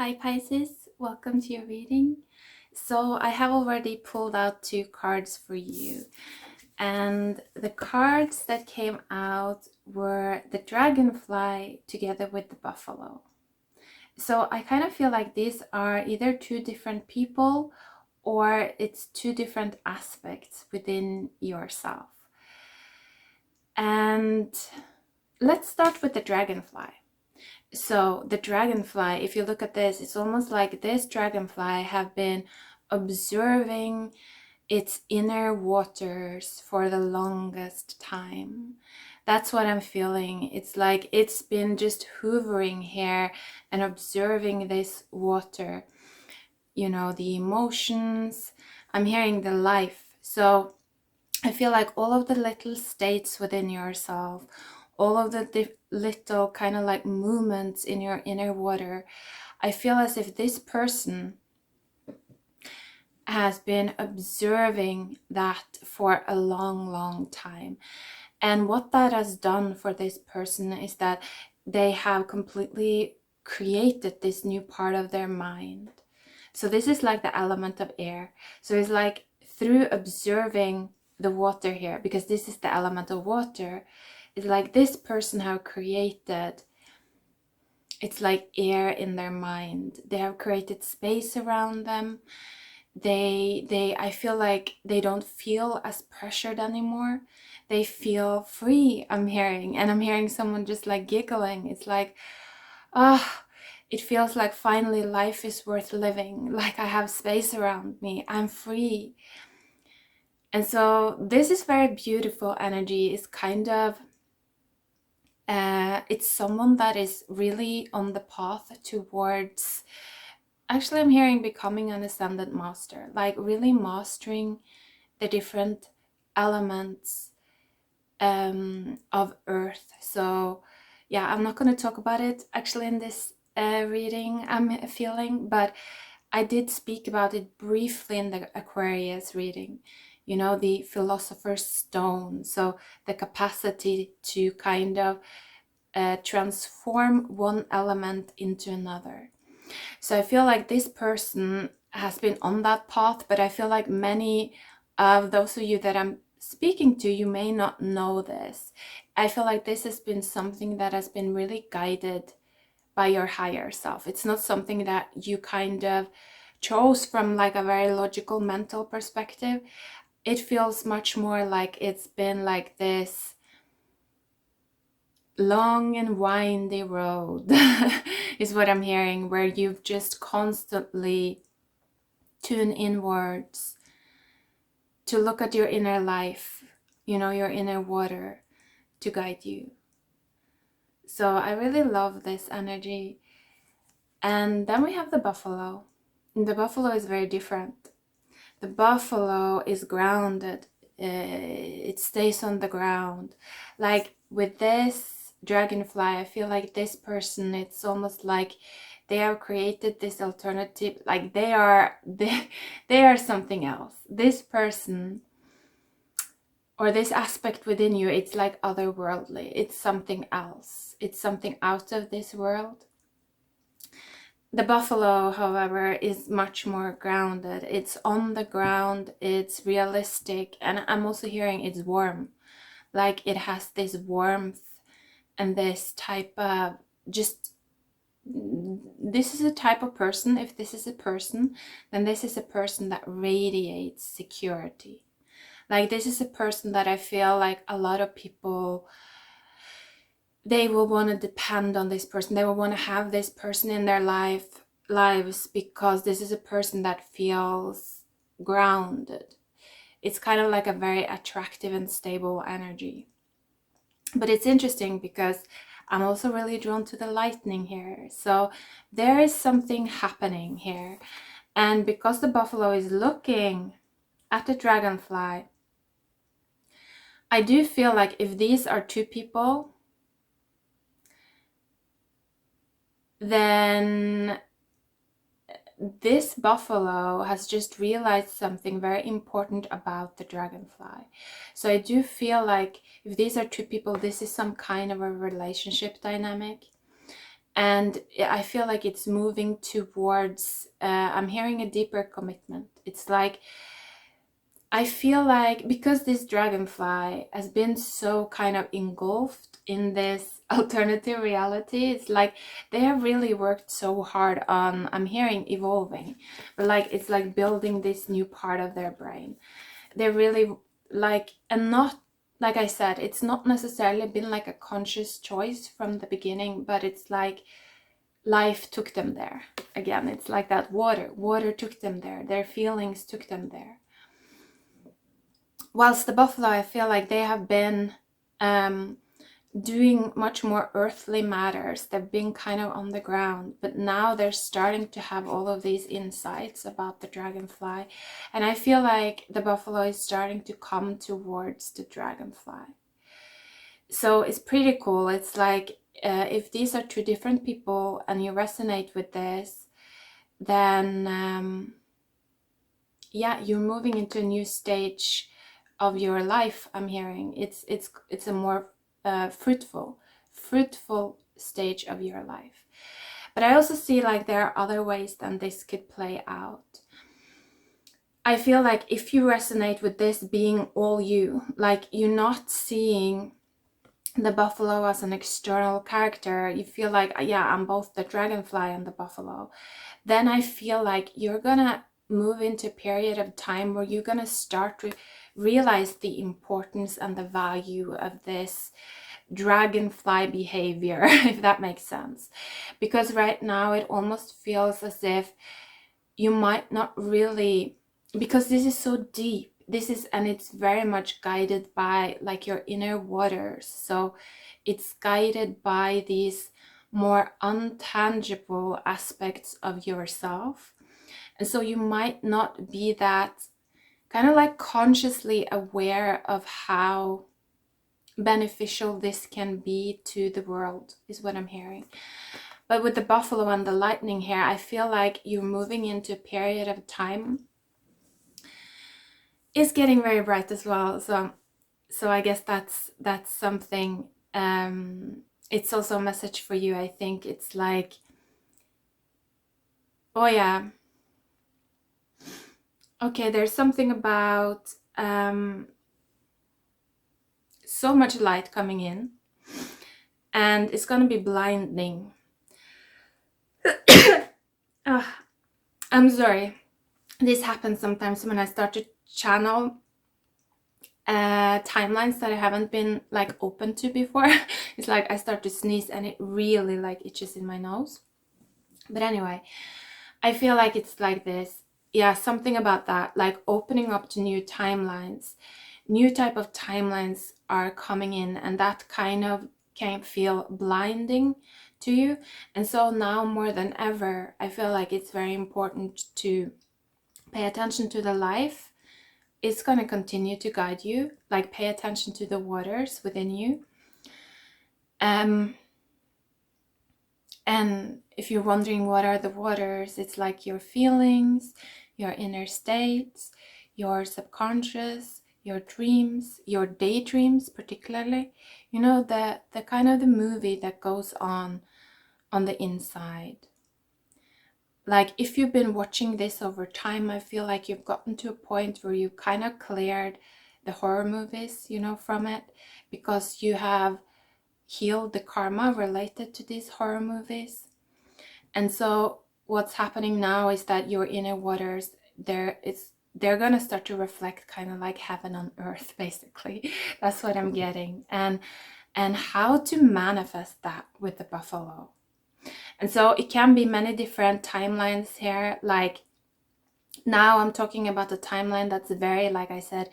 Hi Pisces, welcome to your reading. So I have already pulled out 2 cards for you, and the cards that came out were the dragonfly together with the buffalo. So I kind of feel like these are either 2 different people or it's 2 different aspects within yourself. And let's start with the dragonfly. So the dragonfly, if you look at this, it's almost like this dragonfly have been observing its inner waters for the longest time. That's what I'm feeling. It's like it's been just hovering here and observing this water, the emotions. I'm hearing the life. So I feel like all of the little states within yourself, all of the little kind of like movements in your inner water, I feel as if this person has been observing that for a long time. And what that has done for this person is that they have completely created this new part of their mind. So this is like the element of air. So it's like through observing the water here, because this is the element of water, it's like this person have created, it's like air in their mind. They have created space around them. I feel like they don't feel as pressured anymore. They feel free, I'm hearing. And I'm hearing someone just like giggling. It's like, it feels like finally life is worth living. Like I have space around me. I'm free. And so this is very beautiful energy. It's kind of, it's someone that is really on the path towards, actually I'm hearing becoming an ascendant master, like really mastering the different elements of earth. So yeah, I'm not going to talk about it actually in this reading I'm feeling, but I did speak about it briefly in the Aquarius reading, the philosopher's stone. So the capacity to kind of transform one element into another. So I feel like this person has been on that path, but I feel like many of those of you that I'm speaking to, you may not know this. I feel like this has been something that has been really guided by your higher self. It's not something that you kind of chose from like a very logical mental perspective. It feels much more like it's been like this long and windy road is what I'm hearing, where you've just constantly tuned inwards to look at your inner life, your inner water to guide you. So I really love this energy. And then we have the buffalo. And the buffalo is very different. The buffalo is grounded. It stays on the ground. Like with this dragonfly, I feel like this person, it's almost like they have created this alternative, like they are something else. This person or this aspect within you, it's like otherworldly. It's something else. It's something out of this world. The buffalo, however, is much more grounded. It's on the ground, it's realistic, and I'm also hearing it's warm. Like it has this warmth and this type of just, this is a type of person. If this is a person, then this is a person that radiates security. Like this is a person that I feel like a lot of people, they will want to depend on this person. They will want to have this person in their lives because this is a person that feels grounded. It's kind of like a very attractive and stable energy. But it's interesting because I'm also really drawn to the lightning here. So there is something happening here. And because the buffalo is looking at the dragonfly, I do feel like if these are 2 people, then this buffalo has just realized something very important about the dragonfly. So I do feel like if these are 2 people, this is some kind of a relationship dynamic. And I feel like it's moving towards, I'm hearing a deeper commitment. It's like, I feel like because this dragonfly has been so kind of engulfed in this alternative reality, it's like they have really worked so hard on, I'm hearing evolving, but like it's like building this new part of their brain. They're really like, and not, like I said, it's not necessarily been like a conscious choice from the beginning, but it's like life took them there. Again, it's like that water took them there, their feelings took them there. Whilst the buffalo, I feel like they have been doing much more earthly matters. They've been kind of on the ground, but now they're starting to have all of these insights about the dragonfly. And I feel like the buffalo is starting to come towards the dragonfly. So it's pretty cool. It's like, if these are two different people and you resonate with this, then yeah, you're moving into a new stage of your life. I'm hearing it's a more fruitful stage of your life. But I also see like there are other ways than this could play out. I feel like if you resonate with this being all you, like you're not seeing the buffalo as an external character, you feel like, yeah, I'm both the dragonfly and the buffalo, then I feel like you're gonna move into a period of time where you're gonna start to realize the importance and the value of this dragonfly behavior, if that makes sense. Because right now it almost feels as if you might not really, because this is so deep, and it's very much guided by like your inner waters. So it's guided by these more untangible aspects of yourself. And so you might not be that kind of like consciously aware of how beneficial this can be to the world, is what I'm hearing. But with the buffalo and the lightning here, I feel like you're moving into a period of time. It's getting very bright as well. So I guess that's something. It's also a message for you. I think it's like, oh yeah, okay, there's something about so much light coming in, and it's gonna be blinding. I'm sorry. This happens sometimes when I start to channel timelines that I haven't been like open to before. It's like I start to sneeze and it really like itches in my nose. But anyway, I feel like it's like this. Yeah, something about that, like opening up to new timelines. New type of timelines are coming in, and that kind of can feel blinding to you. And so now more than ever, I feel like it's very important to pay attention to the life. It's going to continue to guide you, like pay attention to the waters within you. And if you're wondering what are the waters, it's like your feelings, your inner states, your subconscious, your dreams, your daydreams particularly. You know, the kind of the movie that goes on the inside. Like if you've been watching this over time, I feel like you've gotten to a point where you kind of cleared the horror movies, you know, from it, because you have healed the karma related to these horror movies. And so what's happening now is that your inner waters, they're gonna start to reflect kind of like heaven on earth, basically. That's what I'm getting. And how to manifest that with the buffalo. And so it can be many different timelines here. Like now I'm talking about a timeline that's very, like I said,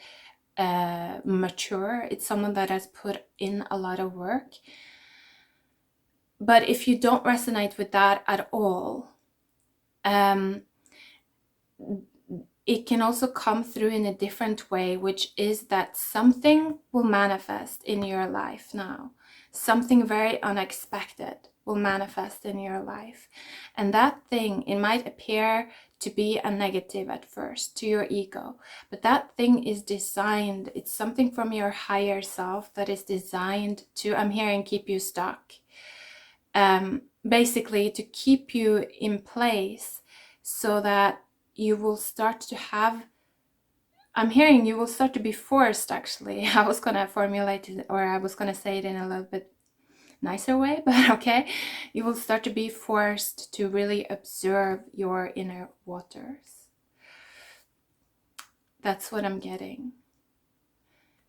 mature. It's someone that has put in a lot of work. But if you don't resonate with that at all, it can also come through in a different way, which is that something will manifest in your life now. Something very unexpected will manifest in your life. And that thing, it might appear to be a negative at first to your ego, but that thing is designed, it's something from your higher self that is designed to, I'm hearing, keep you stuck. basically to keep you in place so that you will start to have, I'm hearing you will start to be forced, actually. I was going to formulate it, or I was going to say it in a little bit nicer way, but okay. You will start to be forced to really observe your inner waters. That's what I'm getting.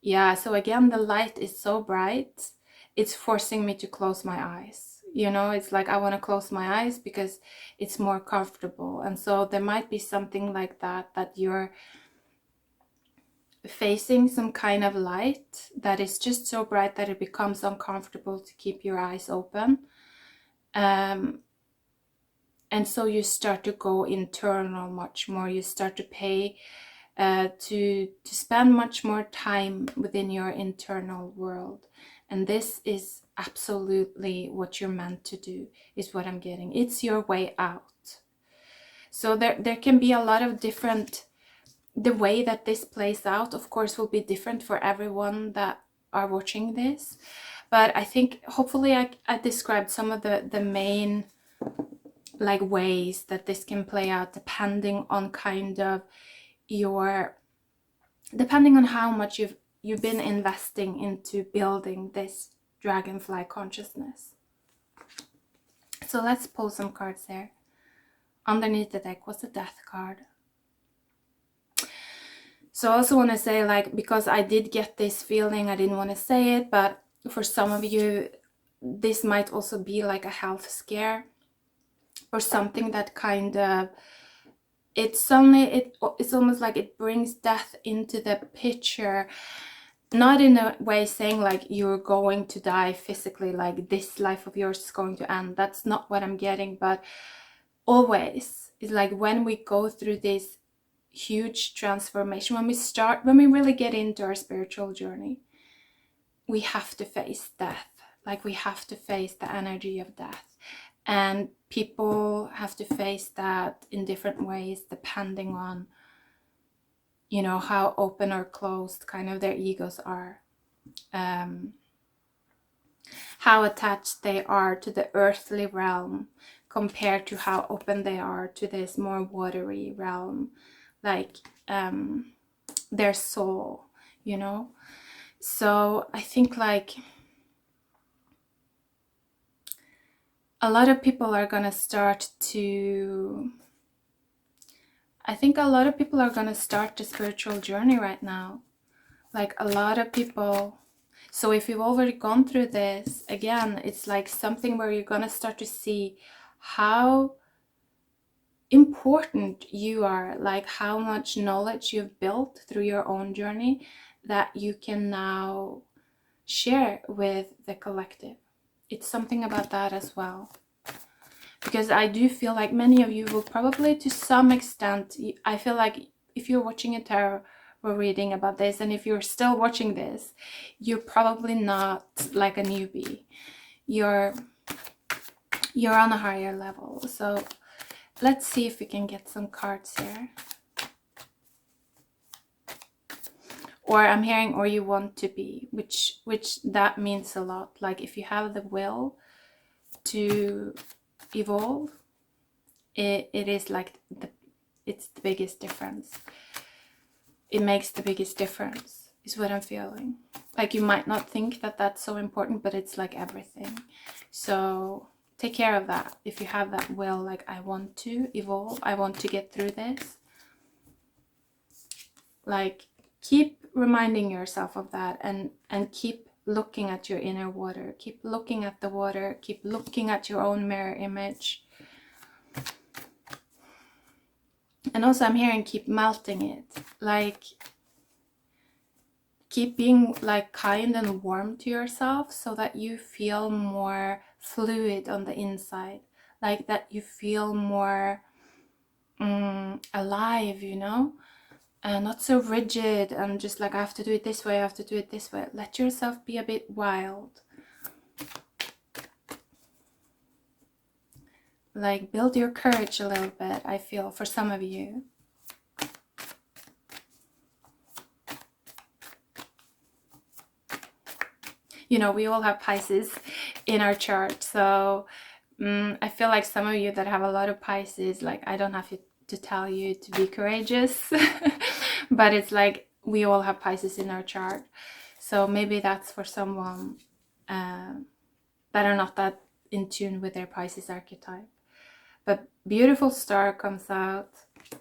Yeah, so again, the light is so bright, it's forcing me to close my eyes. You know, it's like I want to close my eyes because it's more comfortable. And so there might be something like that, that you're facing some kind of light that is just so bright that it becomes uncomfortable to keep your eyes open. And so you start to go internal much more. You start to pay to spend much more time within your internal world. And this is absolutely what you're meant to do, is what I'm getting. It's your way out. So there can be a lot of different, the way that this plays out, of course, will be different for everyone that are watching this. But I think hopefully I described some of the main like ways that this can play out, depending on kind of your, depending on how much you've been investing into building this dragonfly consciousness. So let's pull some cards there. Underneath the deck was the Death card. So I also want to say, like, because I did get this feeling, I didn't want to say it, but for some of you, this might also be like a health scare, or something that kind of, it's almost like it brings death into the picture. Not in a way saying like you're going to die physically, like this life of yours is going to end. That's not what I'm getting. But always, it's like when we go through this huge transformation, when we really get into our spiritual journey, we have to face death. Like we have to face the energy of death. And people have to face that in different ways, depending on, you know, how open or closed kind of their egos are. How attached they are to the earthly realm compared to how open they are to this more watery realm, like their soul, you know. So I think like a lot of people are gonna start to, I think a lot of people are gonna start the spiritual journey right now. Like a lot of people. So if you've already gone through this, again, it's like something where you're gonna start to see how important you are, like how much knowledge you've built through your own journey that you can now share with the collective. It's something about that as well. Because I do feel like many of you will probably, to some extent, I feel like if you're watching a tarot reading about this, and if you're still watching this, you're probably not like a newbie. You're on a higher level. So let's see if we can get some cards here. Or I'm hearing, or you want to be, which that means a lot. Like if you have the will to evolve, it is like it's the biggest difference. It makes the biggest difference, is what I'm feeling. Like you might not think that that's so important, but it's like everything. So take care of that. If you have that will, like I want to evolve, I want to get through this. Like keep reminding yourself of that, and keep looking at your inner water. Keep looking at the water. Keep looking at your own mirror image. And also I'm hearing keep melting it. Like keep being like kind and warm to yourself so that you feel more fluid on the inside. Like that you feel more alive, you know? Not so rigid and just like I have to do it this way, I have to do it this way. Let yourself be a bit wild. Like build your courage a little bit, I feel, for some of you. You know, we all have Pisces in our chart, so I feel like some of you that have a lot of Pisces, like I don't have to tell you to be courageous, but it's like we all have Pisces in our chart. So maybe that's for someone that are not that in tune with their Pisces archetype. But beautiful star comes out,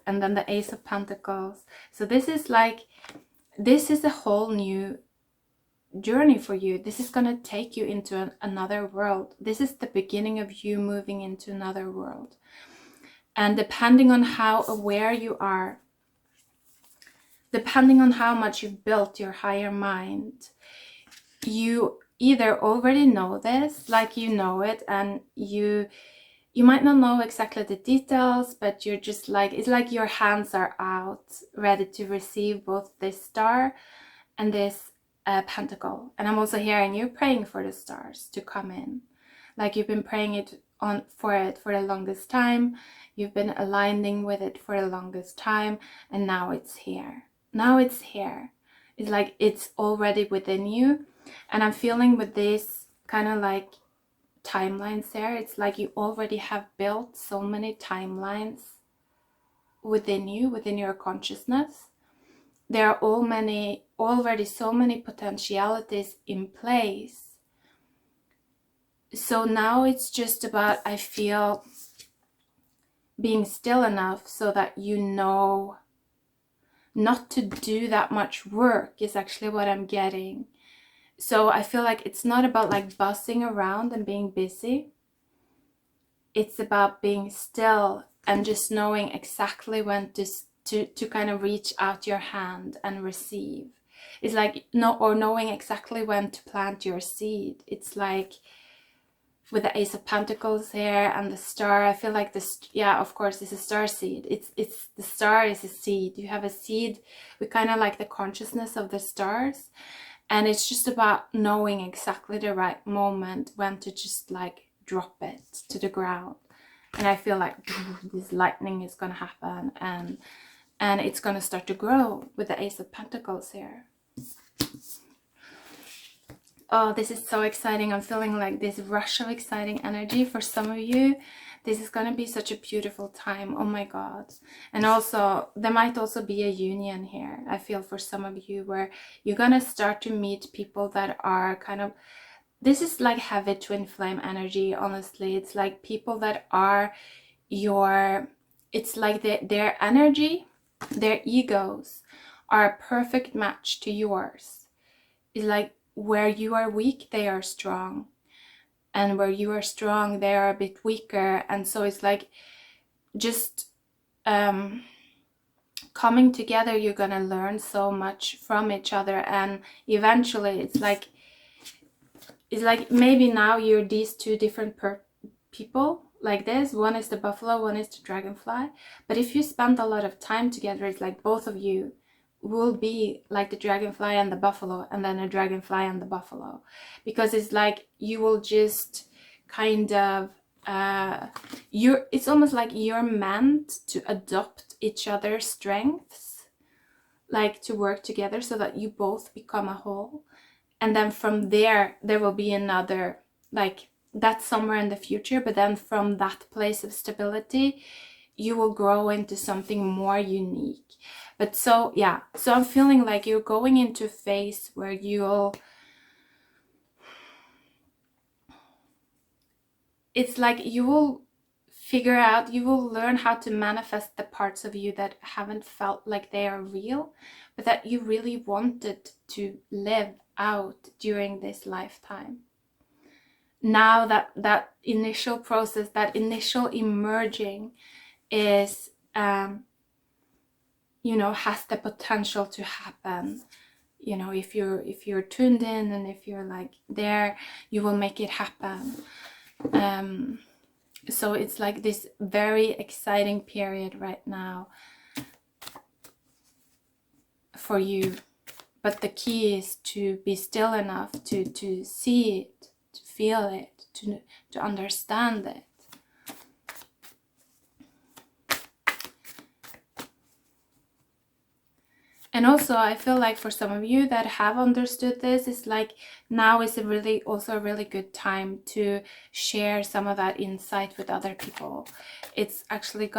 and then the Ace of Pentacles. So this is a whole new journey for you. This is going to take you into another world. This is the beginning of you moving into another world. And depending on how aware you are, depending on how much you've built your higher mind, you either already know this, like you know it, and you might not know exactly the details, but you're just like, it's like your hands are out, ready to receive both this star and this pentacle. And I'm also hearing you're praying for the stars to come in. Like you've been praying for it for the longest time. You've been aligning with it for the longest time, and now it's here. Now it's here. It's like it's already within you. And I'm feeling with this kind of like timelines there, it's like you already have built so many timelines within you, within your consciousness. There are already so many potentialities in place. So now it's just about, I feel, being still enough so that you know not to do that much work is actually what I'm getting. So I feel like it's not about like buzzing around and being busy. It's about being still and just knowing exactly when to kind of reach out your hand and receive. It's like knowing exactly when to plant your seed. It's like with the Ace of Pentacles here and the star, I feel like this, yeah, of course, it's a star seed. It's the star is a seed. You have a seed with kind of like the consciousness of the stars. And it's just about knowing exactly the right moment when to just like drop it to the ground. And I feel like this lightning is going to happen, and it's going to start to grow with the Ace of Pentacles here. Oh, this is so exciting. I'm feeling like this rush of exciting energy for some of you. This is going to be such a beautiful time. Oh my God. And also, there might also be a union here. I feel for some of you where you're going to start to meet people that are kind of, this is like heavy twin flame energy, honestly. It's like people that are it's like their energy, their egos are a perfect match to yours. It's like where you are weak, they are strong. And where you are strong, they are a bit weaker. And so it's like just coming together, you're going to learn so much from each other. And eventually it's like maybe now you're these two different people like this. One is the buffalo, one is the dragonfly. But if you spend a lot of time together, it's like both of you will be like the dragonfly and the buffalo, and then a dragonfly and the buffalo, because it's like you will just kind of it's almost like you're meant to adopt each other's strengths, like to work together so that you both become a whole. And then from there will be another, like that's somewhere in the future, but then from that place of stability you will grow into something more unique. But so yeah, so I'm feeling like you're going into a phase where it's like you will figure out, you will learn how to manifest the parts of you that haven't felt like they are real, but that you really wanted to live out during this lifetime. Now that initial process, that initial emerging is has the potential to happen. If you're tuned in and if you're like there, you will make it happen. So it's like this very exciting period right now for you. But the key is to be still enough to see it, to feel it, to understand it. And also I feel like for some of you that have understood this, it's like now is also a really good time to share some of that insight with other people. It's actually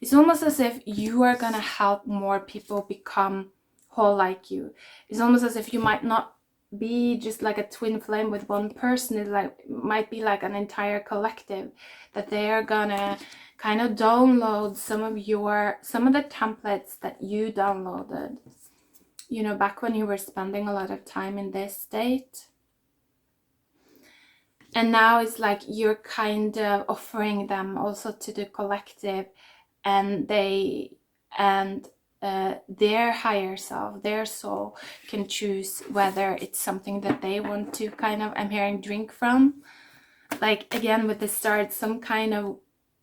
it's almost as if you are gonna help more people become whole like you. It's almost as if you might not be just like a twin flame with one person. It might be like an entire collective that they are gonna kind of download some of the templates that you downloaded, you know, back when you were spending a lot of time in this state. And now it's like you're kind of offering them also to the collective, and their higher self, their soul, can choose whether it's something that they want to kind of, I'm hearing, drink from. Like again with the start, some kind of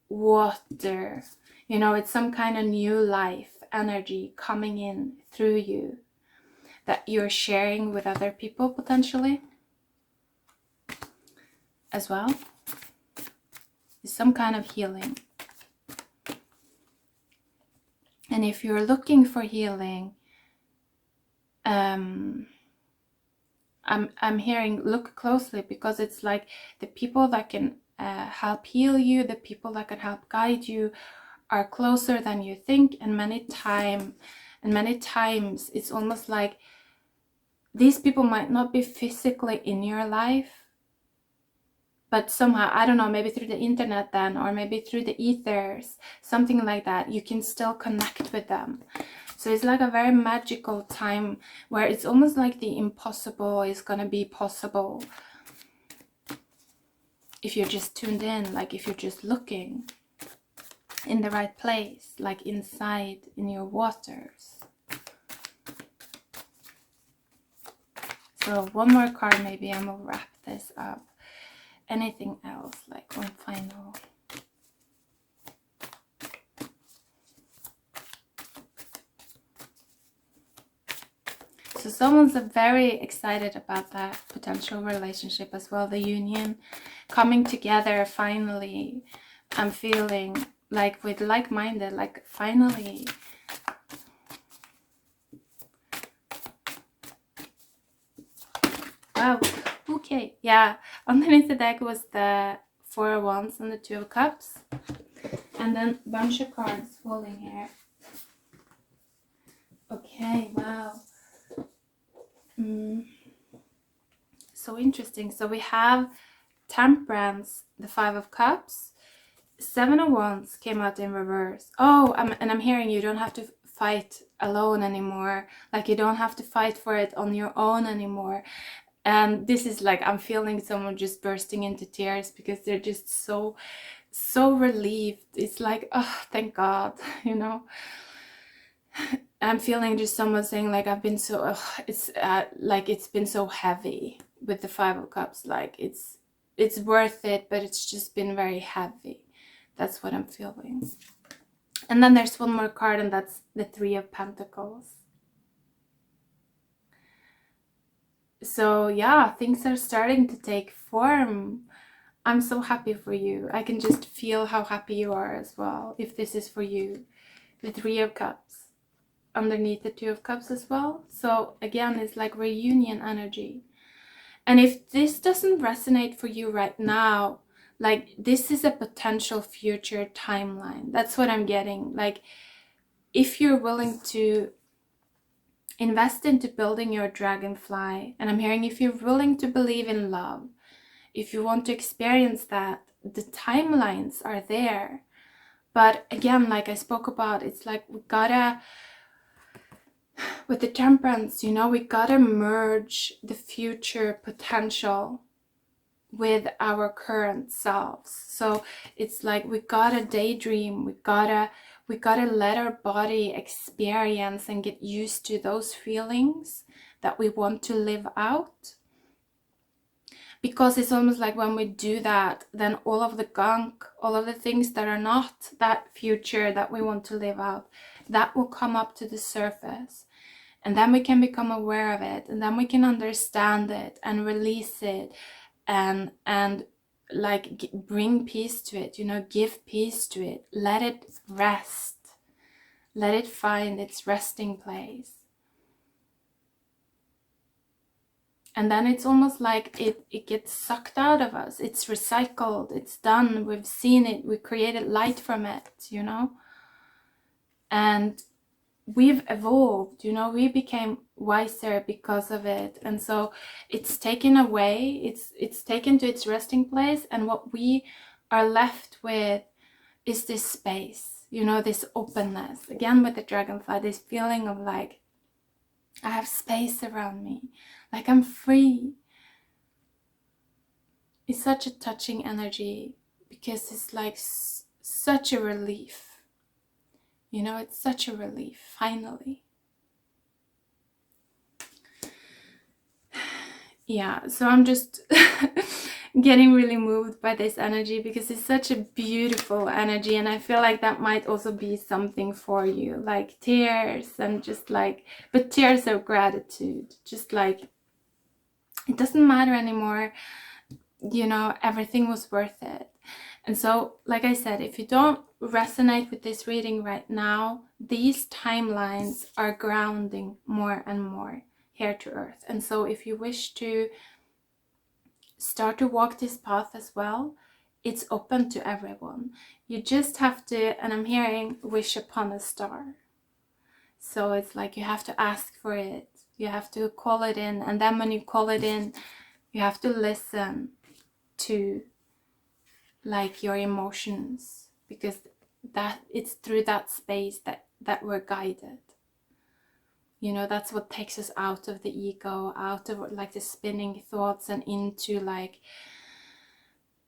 water, you know, it's some kind of new life energy coming in through you that you're sharing with other people potentially as well. It's some kind of healing. And if you're looking for healing, I'm hearing look closely, because it's like the people that can help heal you, the people that can help guide you are closer than you think. And many times it's almost like these people might not be physically in your life, but somehow, I don't know, maybe through the internet then, or maybe through the ethers, something like that, you can still connect with them. So it's like a very magical time where it's almost like the impossible is gonna be possible if you're just tuned in, like if you're just looking in the right place, like inside in your waters. So one more card maybe, and we'll wrap this up. Anything else, like one final? So someone's very excited about that potential relationship as well, the union coming together finally. I'm feeling like with like-minded, like finally. Wow, okay, yeah. Underneath the deck was the Four of Wands and the Two of Cups. And then a bunch of cards falling here. Okay, wow. So interesting. So we have Temperance, the Five of Cups. Seven of Wands came out in reverse. Oh, and I'm hearing you don't have to fight alone anymore. Like you don't have to fight for it on your own anymore. And this is like, I'm feeling someone just bursting into tears because they're just so relieved. It's like, oh, thank God, you know. I'm feeling just someone saying like, I've been so, it's like it's been so heavy with the Five of Cups. Like it's worth it, but it's just been very heavy. That's what I'm feeling. And then there's one more card, and that's the Three of Pentacles. So yeah, things are starting to take form. I'm so happy for you. I can just feel how happy you are as well, if this is for you. The Three of Cups underneath the Two of Cups as well. So again, it's like reunion energy. And if this doesn't resonate for you right now, like this is a potential future timeline. That's what I'm getting. Like if you're willing to invest into building your dragonfly, and I'm hearing if you're willing to believe in love, if you want to experience that, the timelines are there. But again, like I spoke about, it's like we gotta, with the Temperance, you know, we gotta merge the future potential with our current selves. So it's like we gotta daydream, we gotta let our body experience and get used to those feelings that we want to live out. Because it's almost like when we do that, then all of the gunk, all of the things that are not that future that we want to live out, that will come up to the surface. And then we can become aware of it, and then we can understand it and release it, and like bring peace to it, you know, give peace to it, let it rest, let it find its resting place. And then it's almost like it gets sucked out of us. It's recycled, it's done, we've seen it, we created light from it, you know. And we've evolved, you know, we became wiser because of it. And so it's taken away, it's taken to its resting place, and what we are left with is this space, you know, this openness. Again with the dragonfly, this feeling of like, I have space around me, like I'm free. It's such a touching energy because it's like such a relief, you know, it's such a relief, finally. Yeah, so I'm just getting really moved by this energy because it's such a beautiful energy, and I feel like that might also be something for you, like tears, and just like, but tears of gratitude, just like it doesn't matter anymore, you know, everything was worth it. And so, like I said, if you don't resonate with this reading right now, these timelines are grounding more and more here to earth. And so if you wish to start to walk this path as well, it's open to everyone. You just have to, and I'm hearing, wish upon a star. So it's like you have to ask for it, you have to call it in, and then when you call it in, you have to listen to like your emotions, because that it's through that space that we're guided. You know, that's what takes us out of the ego, out of like the spinning thoughts, and into like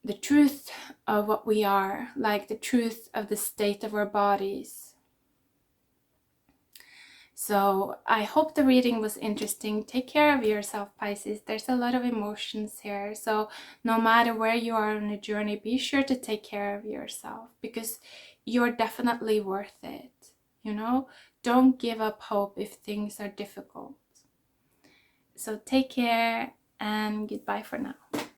the truth of what we are, like the truth of the state of our bodies. So I hope the reading was interesting. Take care of yourself, Pisces. There's a lot of emotions here. So no matter where you are on a journey, be sure to take care of yourself, because you're definitely worth it. You know, don't give up hope if things are difficult. So take care and goodbye for now.